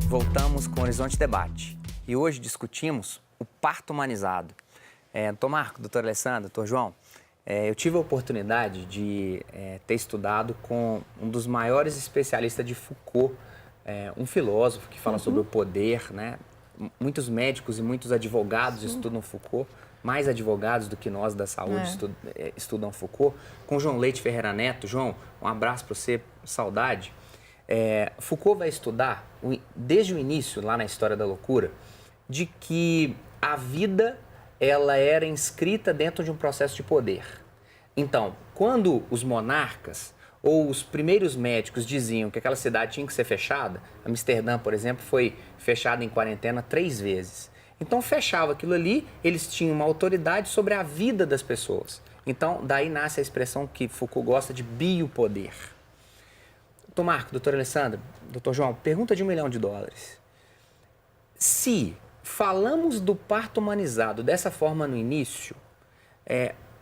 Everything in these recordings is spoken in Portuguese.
Voltamos com o Horizonte Debate e hoje discutimos o parto humanizado. Doutor Marco, doutor Alessandro, doutor João, eu tive a oportunidade de ter estudado com um dos maiores especialistas de Foucault, um filósofo que fala sobre o poder, né? Muitos médicos e muitos advogados estudam Foucault, mais advogados do que nós da saúde estudam Foucault, com João Leite Ferreira Neto. João, um abraço para você, saudade. Foucault vai estudar, desde o início, lá na História da Loucura, de que a vida ela era inscrita dentro de um processo de poder. Então, quando os monarcas ou os primeiros médicos diziam que aquela cidade tinha que ser fechada, Amsterdã, por exemplo, foi fechada em quarentena 3 vezes. Então, fechava aquilo ali, eles tinham uma autoridade sobre a vida das pessoas. Então, daí nasce a expressão que Foucault gosta de biopoder. Doutor Marco, doutor Alessandro, doutor João, pergunta de $1 milhão. Se falamos do parto humanizado dessa forma no início,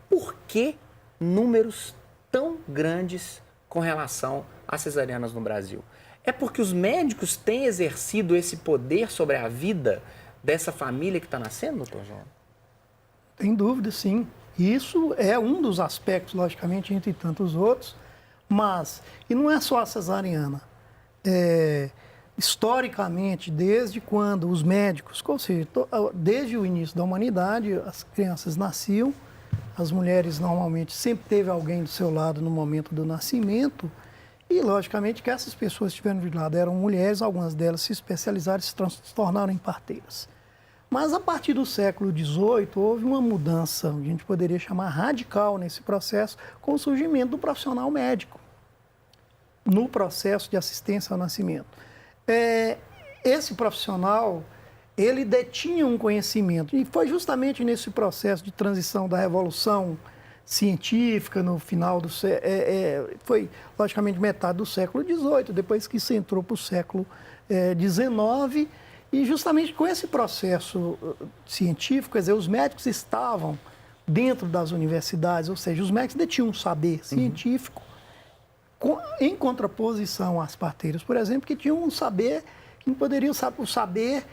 por que números tão grandes com relação às cesarianas no Brasil? É porque os médicos têm exercido esse poder sobre a vida dessa família que está nascendo, doutor João? Tem dúvida, sim. Isso é um dos aspectos, logicamente, entre tantos outros. Mas, e não é só a cesariana, historicamente, desde quando os médicos, ou seja, desde o início da humanidade, as crianças nasciam, as mulheres normalmente sempre teve alguém do seu lado no momento do nascimento, e logicamente que essas pessoas que estiveram do lado eram mulheres, algumas delas se especializaram e se tornaram em parteiras. Mas a partir do século XVIII, houve uma mudança, a gente poderia chamar radical nesse processo, com o surgimento do profissional médico, no processo de assistência ao nascimento. Esse profissional, ele detinha um conhecimento, e foi justamente nesse processo de transição da revolução científica, no final do foi logicamente metade do século XVIII, depois que isso entrou para o século XIX, e justamente com esse processo científico, quer dizer, os médicos estavam dentro das universidades, ou seja, os médicos detinham um saber científico, em contraposição às parteiras, por exemplo, que tinham um saber que não poderiam o saber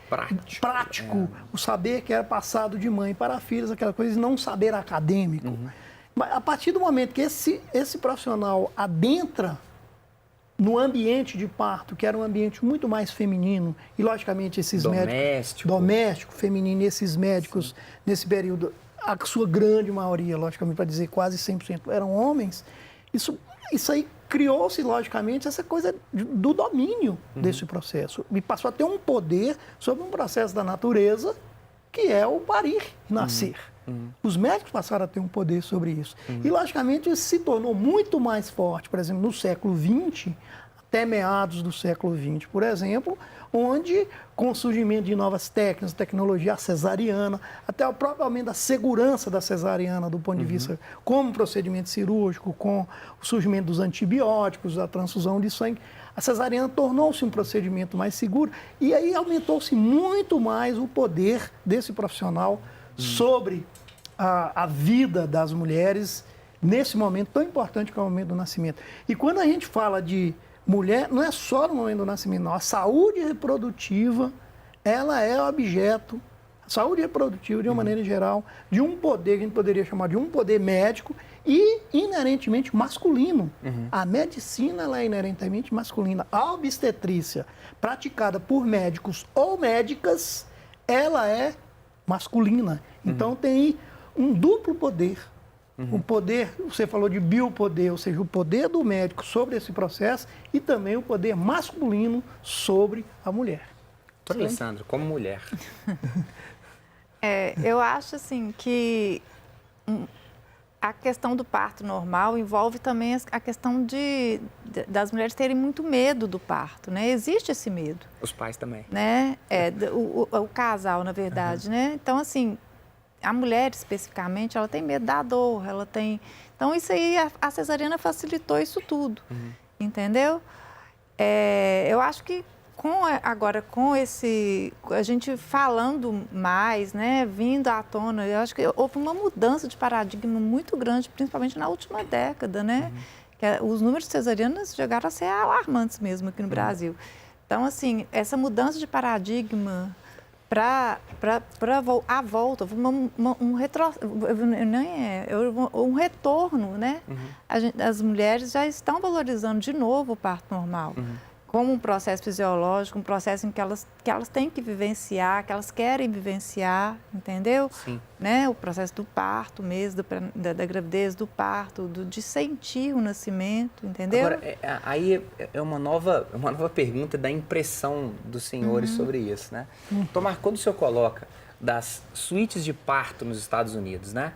prático, o saber que era passado de mãe para filhos, aquela coisa, e não um saber acadêmico. Mas a partir do momento que esse profissional adentra no ambiente de parto, que era um ambiente muito mais feminino, e logicamente esses médicos... Doméstico, feminino, esses médicos, nesse período, a sua grande maioria, logicamente, para dizer quase 100% eram homens, isso aí criou-se, logicamente, essa coisa do domínio desse processo. E passou a ter um poder sobre um processo da natureza, que é o parir, nascer. Os médicos passaram a ter um poder sobre isso. E, logicamente, isso se tornou muito mais forte, por exemplo, no século XX, até meados do século XX, por exemplo, onde, com o surgimento de novas técnicas, tecnologia, a cesariana, até o próprio aumento da segurança da cesariana, do ponto de vista como procedimento cirúrgico, com o surgimento dos antibióticos, a transfusão de sangue, a cesariana tornou-se um procedimento mais seguro, e aí aumentou-se muito mais o poder desse profissional sobre a vida das mulheres nesse momento tão importante que é o momento do nascimento. E quando a gente fala de mulher, não é só no momento do nascimento, não. A saúde reprodutiva, ela é objeto, a saúde reprodutiva, de uma maneira geral, de um poder que a gente poderia chamar de um poder médico e inerentemente masculino. A medicina, ela é inerentemente masculina. A obstetrícia, praticada por médicos ou médicas, ela é masculina. Então, tem um duplo poder. O poder, você falou de biopoder, ou seja, o poder do médico sobre esse processo e também o poder masculino sobre a mulher. Doutor Alessandro, como mulher. Eu acho assim que a questão do parto normal envolve também a questão das mulheres terem muito medo do parto, né? Existe esse medo. Os pais também. Né? O casal, na verdade, né? Então, assim, a mulher especificamente, ela tem medo da dor, ela tem... Então, isso aí, a cesariana facilitou isso tudo, entendeu? Eu acho que agora, a gente falando mais, né, vindo à tona, eu acho que houve uma mudança de paradigma muito grande, principalmente na última década, né? Que os números de cesarianas chegaram a ser alarmantes mesmo aqui no Brasil. Então, assim, essa mudança de paradigma para a volta, um retorno, né? As mulheres já estão valorizando de novo o parto normal. Como um processo fisiológico, um processo em que elas têm que vivenciar, que elas querem vivenciar, entendeu? Sim. Né? O processo do parto mesmo, da gravidez, do parto, de sentir o nascimento, entendeu? Agora, aí é uma nova pergunta da impressão dos senhores sobre isso, né? Tomar, quando o senhor coloca das suítes de parto nos Estados Unidos, né?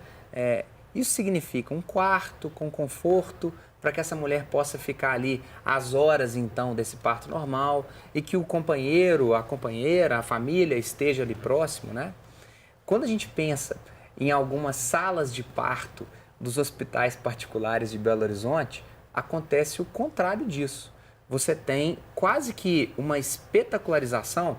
Isso significa um quarto com conforto, para que essa mulher possa ficar ali as horas, então, desse parto normal e que o companheiro, a companheira, a família esteja ali próximo, né? Quando a gente pensa em algumas salas de parto dos hospitais particulares de Belo Horizonte, acontece o contrário disso. Você tem quase que uma espetacularização.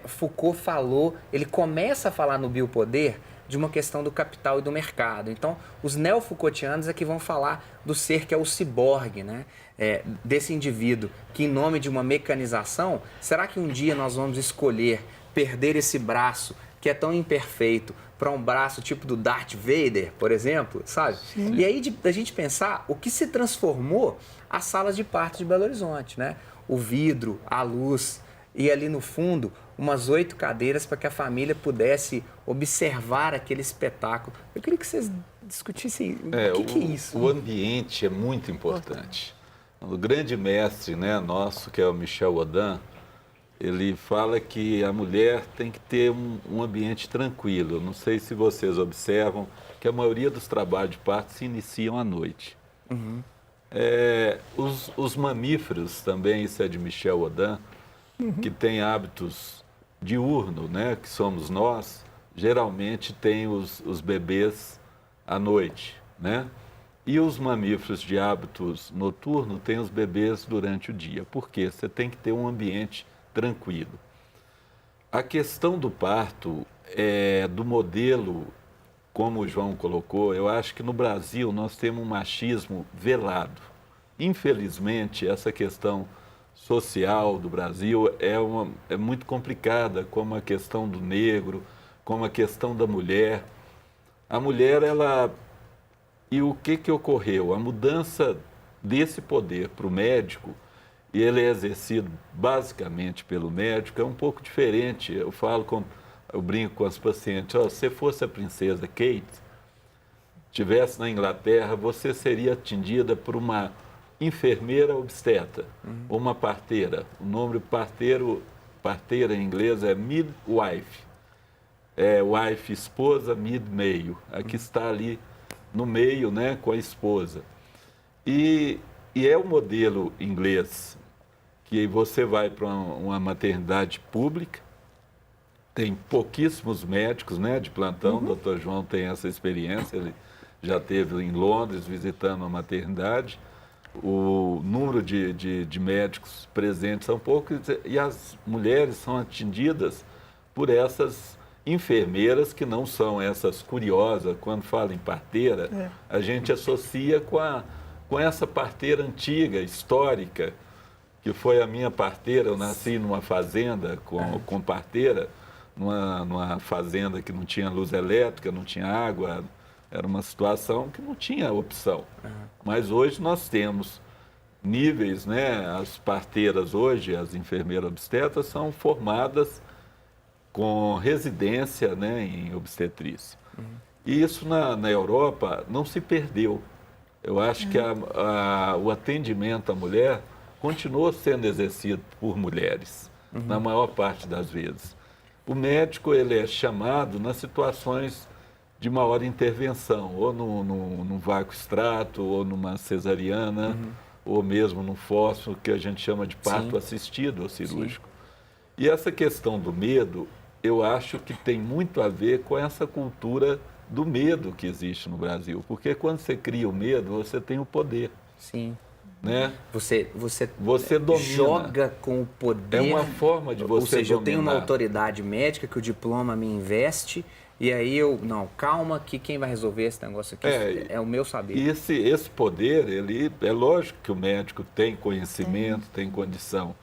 Foucault falou, ele começa a falar no biopoder de uma questão do capital e do mercado. Então, os neo-Foucaultianos é que vão falar do ser que é o ciborgue, né? Desse indivíduo que, em nome de uma mecanização, será que um dia nós vamos escolher perder esse braço que é tão imperfeito para um braço tipo do Darth Vader, por exemplo, sabe? Sim. E aí, da gente pensar o que se transformou as salas de parto de Belo Horizonte, né? O vidro, a luz e ali no fundo umas 8 cadeiras para que a família pudesse observar aquele espetáculo. Eu queria que vocês discutissem o que é isso. O ambiente é muito importante. O grande mestre, né, nosso, que é o Michel Audin, ele fala que a mulher tem que ter um ambiente tranquilo. Não sei se vocês observam que a maioria dos trabalhos de parto se iniciam à noite. Os mamíferos também, isso é de Michel Audin, que tem hábitos diurno, né, que somos nós, geralmente tem os bebês à noite, né? E os mamíferos de hábitos noturno têm os bebês durante o dia. Por quê? Você tem que ter um ambiente tranquilo. A questão do parto, do modelo, como o João colocou, eu acho que no Brasil nós temos um machismo velado. Infelizmente, essa questão social do Brasil é muito complicada, como a questão do negro, como a questão da mulher. A mulher, E o que ocorreu? A mudança desse poder para o médico, e ele é exercido basicamente pelo médico, é um pouco diferente. Eu brinco com as pacientes, se você fosse a princesa Kate, estivesse na Inglaterra, você seria atendida por uma enfermeira obstetra, ou uma parteira. O nome parteira em inglês é midwife. Wife, esposa, mid, meio. Aqui está ali no meio, né, com a esposa. E é o modelo inglês, que você vai para uma maternidade pública, tem pouquíssimos médicos, né, de plantão, o Dr. João tem essa experiência, ele já esteve em Londres visitando a maternidade. O número de médicos presentes são poucos e as mulheres são atendidas por essas enfermeiras que não são essas curiosas. Quando fala em parteira, a gente associa com essa parteira antiga, histórica, que foi a minha parteira. Eu nasci numa fazenda com parteira, numa fazenda que não tinha luz elétrica, não tinha água. Era uma situação que não tinha opção. Mas hoje nós temos níveis, né? As parteiras hoje, as enfermeiras obstetras, são formadas com residência, né, em obstetrícia. E isso na Europa não se perdeu. Eu acho que o atendimento à mulher continua sendo exercido por mulheres, na maior parte das vezes. O médico, ele é chamado nas situações de maior intervenção, ou num vácuo extrato, ou numa cesariana, ou mesmo num fósforo, que a gente chama de parto assistido ou cirúrgico. E essa questão do medo, eu acho que tem muito a ver com essa cultura do medo que existe no Brasil. Porque quando você cria o medo, você tem o poder. Sim. né? Você domina. joga com o poder. É uma forma de você Ou seja, eu tenho uma dominar. autoridade médica que o diploma me investe e aí não, calma que quem vai resolver esse negócio aqui é o meu saber. E esse poder, é lógico que o médico tem conhecimento, tem condição,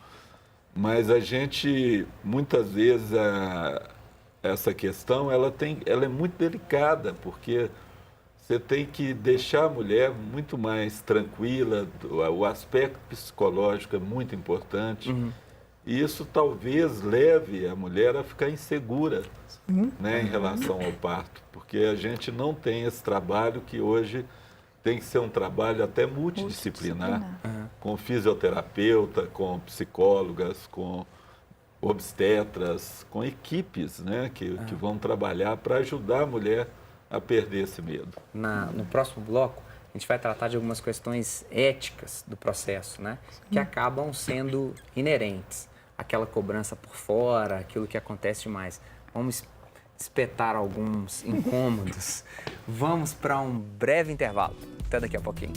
mas a gente, muitas vezes, essa questão, ela é muito delicada, porque você tem que deixar a mulher muito mais tranquila, o aspecto psicológico é muito importante, e isso talvez leve a mulher a ficar insegura, né, em relação ao parto, porque a gente não tem esse trabalho que hoje tem que ser um trabalho até multidisciplinar, com fisioterapeuta, com psicólogas, com obstetras, com equipes, né, que vão trabalhar para ajudar a mulher a perder esse medo. No próximo bloco, a gente vai tratar de algumas questões éticas do processo, né? Que acabam sendo inerentes. Aquela cobrança por fora, aquilo que acontece demais. Vamos espetar alguns incômodos. Vamos para um breve intervalo. Até daqui a pouquinho.